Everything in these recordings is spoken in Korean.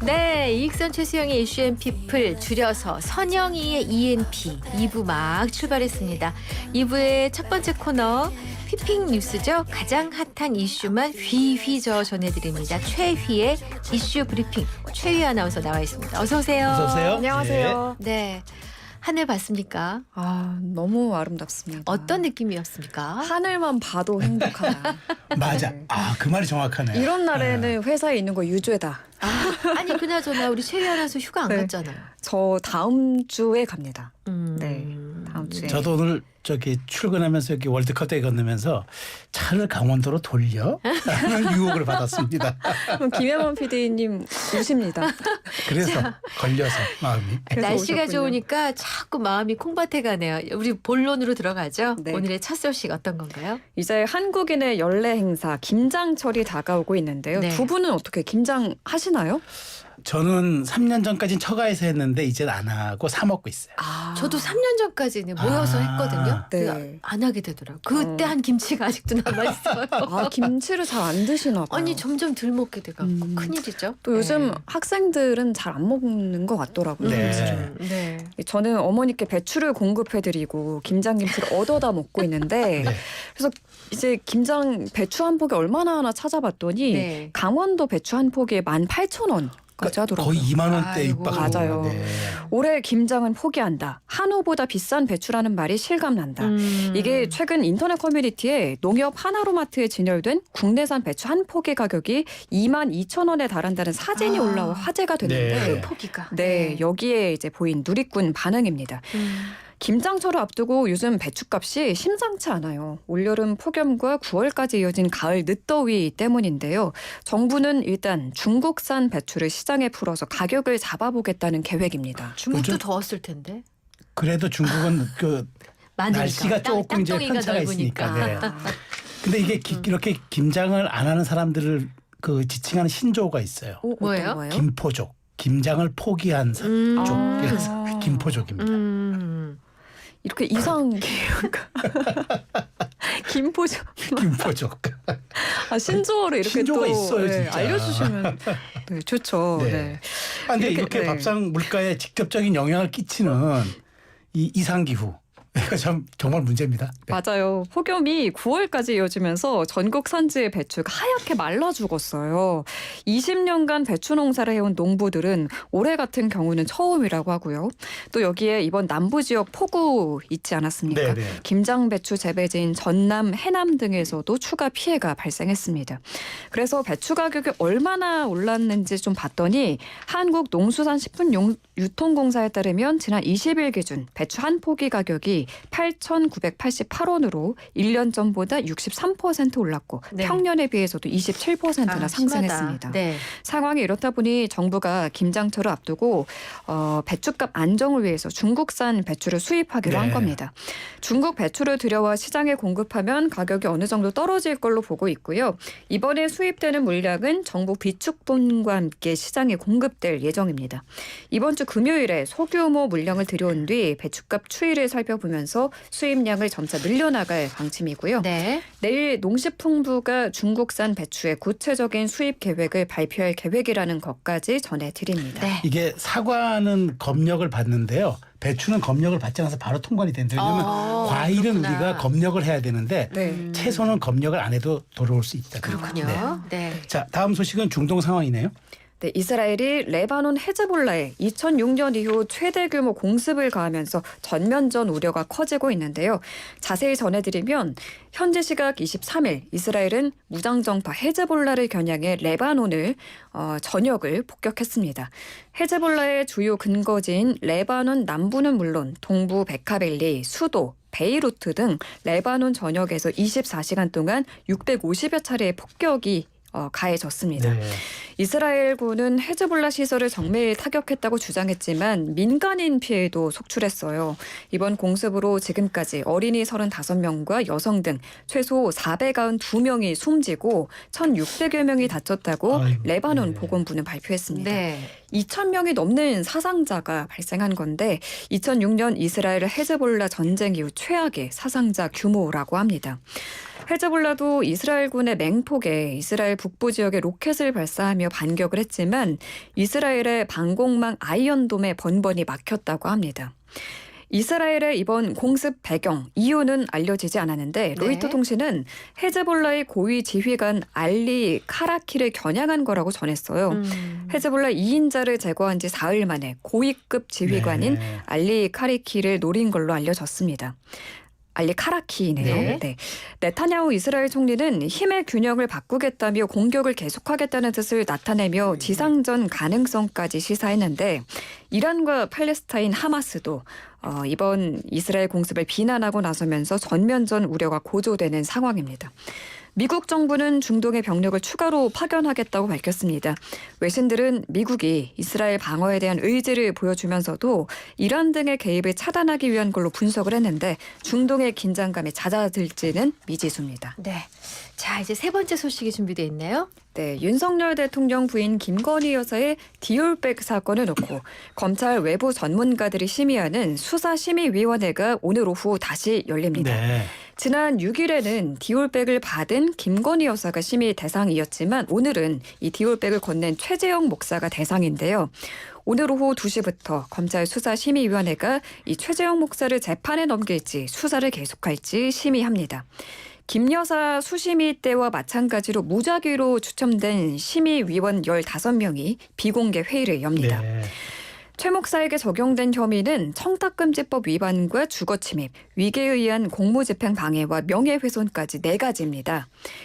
네, 이익선 최수영의 이슈 앤 피플 줄여서 선영이의 ENP 2부 막 출발했습니다. 2부의 첫 번째 코너 피핑 뉴스죠. 가장 핫한 이슈만 휘휘저 전해드립니다. 최휘의 이슈 브리핑 최휘 아나운서 나와 있습니다. 어서 오세요. 어서 오세요. 안녕하세요. 네, 하늘 봤습니까? 아, 너무 아름답습니다. 어떤 느낌이었습니까? 하늘만 봐도 행복하다. 맞아. 네. 아, 그 말이 정확하네. 이런 날에는 회사에 있는 거 유죄다. 아니 그나저나 우리 최휘 아나운서 휴가 안 네. 갔잖아요. 저 다음 주에 갑니다. 네, 다음 주에. 저도 오늘 저기 출근하면서 여기 월드컵 대회 건너면서 차를 강원도로 돌려 하는 유혹을 받았습니다. 그럼 김혜만 PD님 우십니다. 그래서 걸려서 마음이. 그래서 날씨가 오셨군요. 좋으니까 자꾸 마음이 콩밭에 가네요. 우리 본론으로 들어가죠. 네. 오늘의 첫 소식 어떤 건가요? 이제 한국인의 연례 행사 김장철이 다가오고 있는데요. 네. 두 분은 어떻게 김장 하시나요? 저는 3년 전까지는 처가에서 했는데 이제 안 하고 사 먹고 있어요. 아, 저도 3년 전까지는 모여서 아, 했거든요. 네. 근데 안 하게 되더라고요. 그때 한 김치가 아직도 남아있어요. 아, 김치를 잘 안 드시나 봐요. 아니 점점 덜 먹게 돼갖고 큰일이죠. 또 요즘 네. 학생들은 잘 안 먹는 것 같더라고요. 네. 김치를. 네. 저는 어머니께 배추를 공급해드리고 김장김치를 얻어다 먹고 있는데 네. 그래서 이제 김장 배추 한 포기 얼마나 하나 찾아봤더니 네. 강원도 배추 한 포기에 18,000원까지 하더라고요. 거의 2만 원대 아이고. 육박하고. 맞아요. 네. 올해 김장은 포기한다. 한우보다 비싼 배추라는 말이 실감난다. 이게 최근 인터넷 커뮤니티에 농협 하나로마트에 진열된 국내산 배추 한 포기 가격이 22,000원에 달한다는 사진이 아. 올라와 화제가 됐는데 네. 포기가. 네, 여기에 이제 보인 누리꾼 반응입니다. 김장철을 앞두고 요즘 배추값이 심상치 않아요. 올여름 폭염과 9월까지 이어진 가을 늦더위 때문인데요. 정부는 일단 중국산 배추를 시장에 풀어서 가격을 잡아보겠다는 계획입니다. 중국도 요즘- 더웠을 텐데. 그래도 중국은 그 많으니까. 날씨가 조금 이제 땅덩이가 편차가 있으니까. 넓으니까. 네. 근데 이게 이렇게 김장을 안 하는 사람들을 그 지칭하는 신조어가 있어요. 뭐예요? 어떤 거예요? 김포족. 김장을 포기한 족. 그래서 김포족입니다. 이렇게 이상한 게 김포죠. 김포족. 아, 신조어를 이렇게 신조어가 또 있어요, 네, 진짜. 알려주시면 네, 좋죠. 네. 네. 아, 근데 이렇게 네. 밥상 물가에 직접적인 영향을 끼치는 이 이상기후. 이거 참 정말 문제입니다. 네. 맞아요. 폭염이 9월까지 이어지면서 전국 산지의 배추가 하얗게 말라 죽었어요. 20년간 배추 농사를 해온 농부들은 올해 같은 경우는 처음이라고 하고요. 또 여기에 이번 남부 지역 폭우 있지 않았습니까? 네. 김장 배추 재배지인 전남, 해남 등에서도 추가 피해가 발생했습니다. 그래서 배추 가격이 얼마나 올랐는지 좀 봤더니 한국농수산식품유통공사에 따르면 지난 20일 기준 배추 한 포기 가격이 8,988원으로 1년 전보다 63% 올랐고 네. 평년에 비해서도 27%나 상승했습니다. 네. 상황이 이렇다 보니 정부가 김장철을 앞두고 배추값 안정을 위해서 중국산 배추를 수입하기로 한 네. 겁니다. 중국 배추를 들여와 시장에 공급하면 가격이 어느 정도 떨어질 걸로 보고 있고요. 이번에 수입되는 물량은 정부 비축분과 함께 시장에 공급될 예정입니다. 이번 주 금요일에 소규모 물량을 들여온 뒤 배추값 추이를 살펴보면서 수입량을 점차 늘려나갈 방침이고요. 네. 내일 농식품부가 중국산 배추의 구체적인 수입 계획을 발표할 계획이라는 것까지 전해드립니다. 네. 이게 사과는 검역을 받는데요. 배추는 검역을 받지 않아서 바로 통관이 된다. 왜냐하면 과일은 그렇구나. 우리가 검역을 해야 되는데 네. 채소는 검역을 안 해도 돌아올 수 있다. 그렇군요. 네. 자, 다음 소식은 중동 상황이네요. 네, 이스라엘이 레바논 헤즈볼라에 2006년 이후 최대 규모 공습을 가하면서 전면전 우려가 커지고 있는데요. 자세히 전해드리면 현지 시각 23일 이스라엘은 무장정파 헤즈볼라를 겨냥해 레바논을 전역을 폭격했습니다. 헤즈볼라의 주요 근거지인 레바논 남부는 물론 동부 베카벨리, 수도, 베이루트 등 레바논 전역에서 24시간 동안 650여 차례의 폭격이 가해졌습니다. 네. 이스라엘군은 헤즈볼라 시설을 정밀 타격했다고 주장했지만 민간인 피해도 속출했어요. 이번 공습으로 지금까지 어린이 35명과 여성 등 최소 492명이 숨지고 1,600여 명이 다쳤다고 아이고, 레바논 네. 보건부는 발표했습니다. 네. 2,000명이 넘는 사상자가 발생한 건데 2006년 이스라엘 헤즈볼라 전쟁 이후 최악의 사상자 규모라고 합니다. 헤즈볼라도 이스라엘군의 맹폭에 이스라엘 북부 지역에 로켓을 발사하며 반격을 했지만 이스라엘의 방공망 아이언돔에 번번이 막혔다고 합니다. 이스라엘의 이번 공습 배경, 이유는 알려지지 않았는데 로이터 통신은 헤즈볼라의 고위 지휘관 알리 카라키를 겨냥한 거라고 전했어요. 헤즈볼라 2인자를 제거한 지 사흘 만에 고위급 지휘관인 알리 카리키를 노린 걸로 알려졌습니다. 알리 카라키네요. 네. 네타냐후 이스라엘 총리는 힘의 균형을 바꾸겠다며 공격을 계속하겠다는 뜻을 나타내며 지상전 가능성까지 시사했는데 이란과 팔레스타인 하마스도 이번 이스라엘 공습을 비난하고 나서면서 전면전 우려가 고조되는 상황입니다. 미국 정부는 중동에 병력을 추가로 파견하겠다고 밝혔습니다. 외신들은 미국이 이스라엘 방어에 대한 의지를 보여주면서도 이란 등의 개입을 차단하기 위한 걸로 분석을 했는데 중동의 긴장감이 잦아들지는 미지수입니다. 네. 자, 이제 세 번째 소식이 준비되어 있네요. 네, 윤석열 대통령 부인 김건희 여사의 디올백 사건을 놓고 검찰 외부 전문가들이 심의하는 수사심의위원회가 오늘 오후 다시 열립니다. 네. 지난 6일에는 디올백을 받은 김건희 여사가 심의 대상이었지만 오늘은 이 디올백을 건넨 최재형 목사가 대상인데요. 오늘 오후 2시부터 검찰 수사심의위원회가 이 최재형 목사를 재판에 넘길지 수사를 계속할지 심의합니다. 김 여사 수심위 때와 마찬가지로 무작위로 추첨된 심의위원 15명이 비공개 회의를 엽니다. 네. 최 목사에게 적용된 혐의는 청탁금지법 위반과 주거침입, 위계에 의한 공무집행 방해와 명예훼손까지 4가지입니다.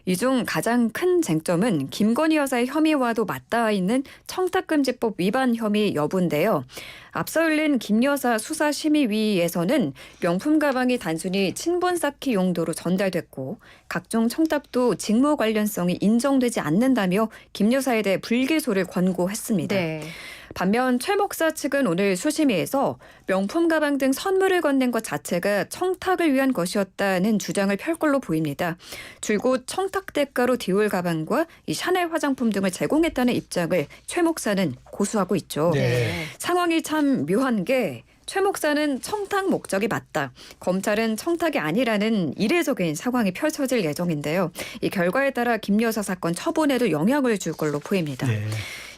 이 중 가장 큰 쟁점은 김건희 여사의 혐의와도 맞닿아 있는 청탁금지법 위반 혐의 여부인데요. 앞서 열린 김 여사 수사심의위에서는 명품 가방이 단순히 친분 쌓기 용도로 전달됐고 각종 청탁도 직무 관련성이 인정되지 않는다며 김 여사에 대해 불기소를 권고했습니다. 네. 반면 최 목사 측은 오늘 수심위에서 명품 가방 등 선물을 건넨 것 자체가 청탁을 위한 것이었다는 주장을 펼 걸로 보입니다. 줄곧 청탁 대가로 디올 가방과 이 샤넬 화장품 등을 제공했다는 입장을 최 목사는 고수하고 있죠. 네. 상황이 참 묘한 게 최 목사는 청탁 목적이 맞다. 검찰은 청탁이 아니라는 이례적인 상황이 펼쳐질 예정인데요. 이 결과에 따라 김 여사 사건 처분에도 영향을 줄 걸로 보입니다. 네.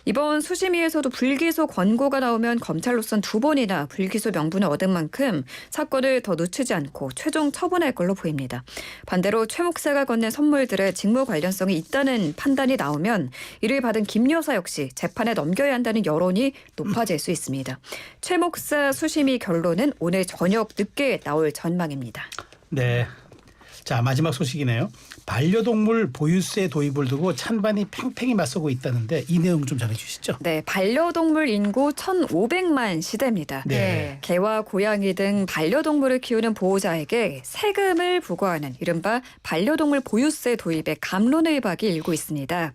이번 수심위에서도 불기소 권고가 나오면 검찰로선 2번이나 불기소 명분을 얻은 만큼 사건을 더 늦추지 않고 최종 처분할 걸로 보입니다. 반대로 최 목사가 건넨 선물들의 직무 관련성이 있다는 판단이 나오면 이를 받은 김 여사 역시 재판에 넘겨야 한다는 여론이 높아질 수 있습니다. 최 목사 수심위 결론은 오늘 저녁 늦게 나올 전망입니다. 네. 자, 마지막 소식이네요. 반려동물 보유세 도입을 두고 찬반이 팽팽히 맞서고 있다는데 이 내용 좀 전해주시죠. 네, 반려동물 인구 1,500만 시대입니다. 네. 개와 고양이 등 반려동물을 키우는 보호자에게 세금을 부과하는 이른바 반려동물 보유세 도입에 갑론을박이 일고 있습니다.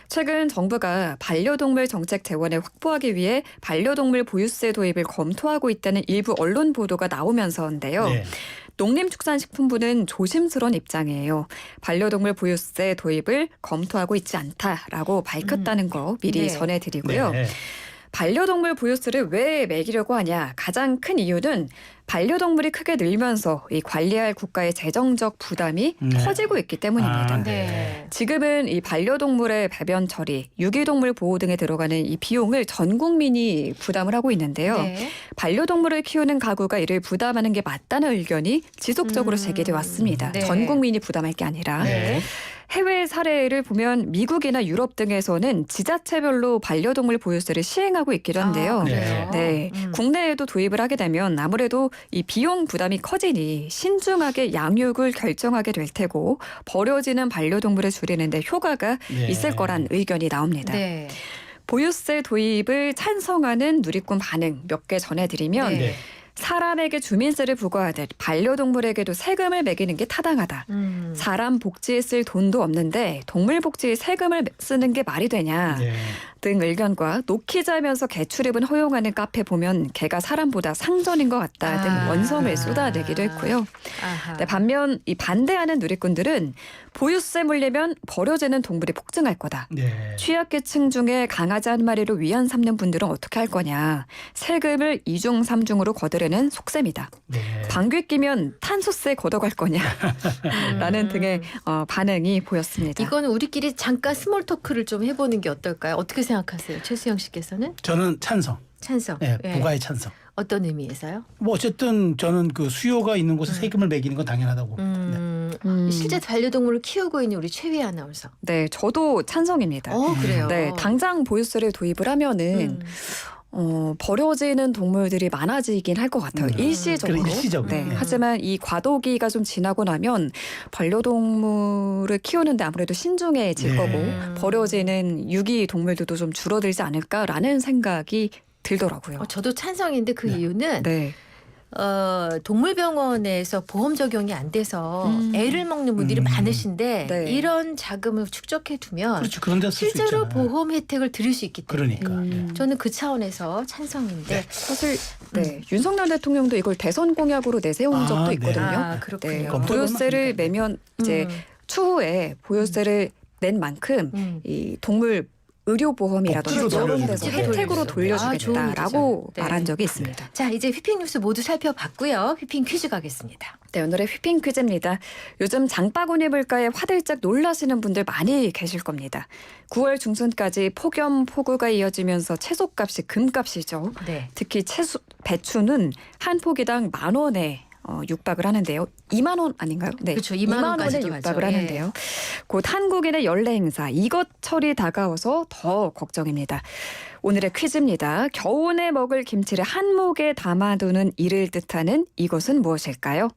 최근 정부가 반려동물 정책 재원을 확보하기 위해 반려동물 보유세 도입을 검토하고 있다는 일부 언론 보도가 나오면서인데요. 네. 농림축산식품부는 조심스러운 입장이에요. 반려동물 보유세 도입을 검토하고 있지 않다라고 밝혔다는 거 미리 네. 전해드리고요. 네. 반려동물 보유세를 왜 매기려고 하냐. 가장 큰 이유는 반려동물이 크게 늘면서 이 관리할 국가의 재정적 부담이 커지고 있기 때문입니다. 아, 네. 지금은 이 반려동물의 배변 처리, 유기동물 보호 등에 들어가는 이 비용을 전 국민이 부담을 하고 있는데요. 네. 반려동물을 키우는 가구가 이를 부담하는 게 맞다는 의견이 지속적으로 제기돼 왔습니다. 네. 전 국민이 부담할 게 아니라. 네. 해외 사례를 보면 미국이나 유럽 등에서는 지자체별로 반려동물 보유세를 시행하고 있기도 한데요. 아, 그래요? 네, 국내에도 도입을 하게 되면 아무래도 이 비용 부담이 커지니 신중하게 양육을 결정하게 될 테고 버려지는 반려동물을 줄이는 데 효과가 네. 있을 거란 의견이 나옵니다. 네. 보유세 도입을 찬성하는 누리꾼 반응 몇 개 전해드리면 네. 네. 사람에게 주민세를 부과하듯 반려동물에게도 세금을 매기는 게 타당하다. 사람 복지에 쓸 돈도 없는데 동물 복지에 세금을 쓰는 게 말이 되냐. 네. 등 의견과 노키자면서 개 출입은 허용하는 카페 보면 개가 사람보다 상전인 것 같다 등 아. 원성을 쏟아내기도 했고요. 아하. 네, 반면 이 반대하는 누리꾼들은 보유세 물리면 버려지는 동물이 폭증할 거다. 네. 취약계층 중에 강아지 한 마리로 위안 삼는 분들은 어떻게 할 거냐. 세금을 2중 3중으로 거두려는 속셈이다. 네. 방귀 끼면 탄소세 걷어갈 거냐. 라는 등의 반응이 보였습니다. 이거는 우리끼리 잠깐 스몰 토크를 좀 해보는 게 어떨까요? 어떻게 생각하세요? 최수영 씨께서는? 저는 찬성. 찬성. 예, 예. 부가의 찬성. 어떤 의미에서요? 뭐 어쨌든 저는 그 수요가 있는 곳에 세금을 매기는 건 당연하다고 봅니다. 실제 반려동물을 키우고 있는 우리 최휘 아나운서. 네, 저도 찬성입니다. 그래요. 네, 당장 보유세를 도입을 하면은 버려지는 동물들이 많아지긴 할 것 같아요. 일시적으로. 그래, 일시적으로. 네. 하지만 이 과도기가 좀 지나고 나면 반려동물을 키우는데 아무래도 신중해질 네. 거고 버려지는 유기 동물들도 좀 줄어들지 않을까라는 생각이 들더라고요. 저도 찬성인데 그 이유는 네. 동물병원에서 보험 적용이 안 돼서 애를 먹는 분들이 많으신데 네. 이런 자금을 축적해 두면 그렇죠. 그런 데서 쓸 수 실제로 있잖아요. 보험 혜택을 드릴 수 있기 때문에 그러니까. 저는 그 차원에서 찬성인데 사실 윤석열 대통령도 이걸 대선 공약으로 내세운 아, 적도 네. 있거든요. 그렇군요. 네, 검토해볼 보유세를 만합니다. 매면 이제 추후에 보유세를 낸 만큼 이 동물 의료보험이라든지 복지로 이런 데서 돌려주겠다. 혜택으로 돌려주겠다라고 네. 말한 적이 있습니다. 자, 이제 휘핑 뉴스 모두 살펴봤고요. 휘핑 퀴즈 가겠습니다. 네, 오늘의 휘핑 퀴즈입니다. 요즘 장바구니 물가에 화들짝 놀라시는 분들 많이 계실 겁니다. 9월 중순까지 폭염, 폭우가 이어지면서 채소값이 금값이죠. 네. 특히 배추는 한 포기당 10,000원에 육박을 하는데요. 2만 원 아닌가요? 네, 그렇죠. 2만 원까지도 원에 육박을 가죠. 하는데요. 곧 한국인의 연례 행사 이것철이 다가와서 더 걱정입니다. 오늘의 퀴즈입니다. 겨우내 먹을 김치를 한 몫에 담아두는 이를 뜻하는 이것은 무엇일까요?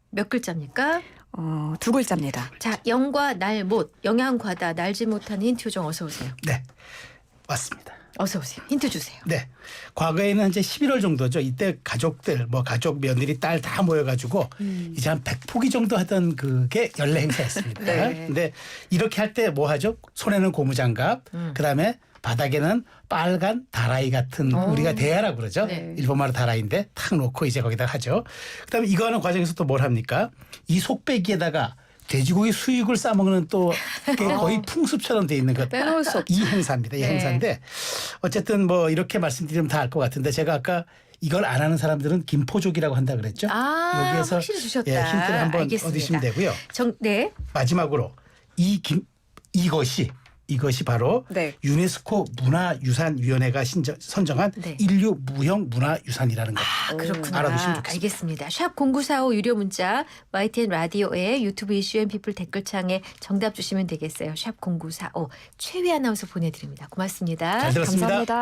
몇 글자입니까? 2글자입니다. 자, 영과 날 못, 영양 과다, 날지 못하는 힌트 요정 어서 오세요. 네. 맞습니다. 어서 오세요. 힌트 주세요. 네. 과거에는 이제 11월 정도죠. 이때 가족들, 뭐 가족, 며느리, 딸 다 모여가지고 이제 한 100포기 정도 하던 그게 연례 행사였습니다. 네. 근데 이렇게 할 때 뭐 하죠? 손에는 고무장갑, 그다음에 바닥에는 빨간 다라이 같은 우리가 대야라고 그러죠. 네. 일본말로 다라이인데 탁 놓고 이제 거기다 하죠. 그다음에 이거 하는 과정에서 또 뭘 합니까? 이 속배기에다가 돼지고기 수육을 싸먹는 또 그게 거의 풍습처럼 돼 있는 것. 빼놓을 수 없죠. 이 행사입니다. 이 네. 행사인데 어쨌든 뭐 이렇게 말씀드리면 다 알 것 같은데 제가 아까 이걸 안 하는 사람들은 김포족이라고 한다 그랬죠. 여기에서 확실히 주셨다. 예, 힌트를 한번 알겠습니다. 얻으시면 되고요. 네. 마지막으로 이것이 바로 네. 유네스코 문화유산위원회가 선정한 네. 인류 무형 문화유산이라는 거. 그렇구나. 알아두시면 좋겠습니다. 알겠습니다. 샵 0945 유료 문자 YTN 라디오에 유튜브 이슈 앤 피플 댓글창에 정답 주시면 되겠어요. 샵 0945 최휘 아나운서 보내드립니다. 고맙습니다. 잘 들었습니다. 감사합니다.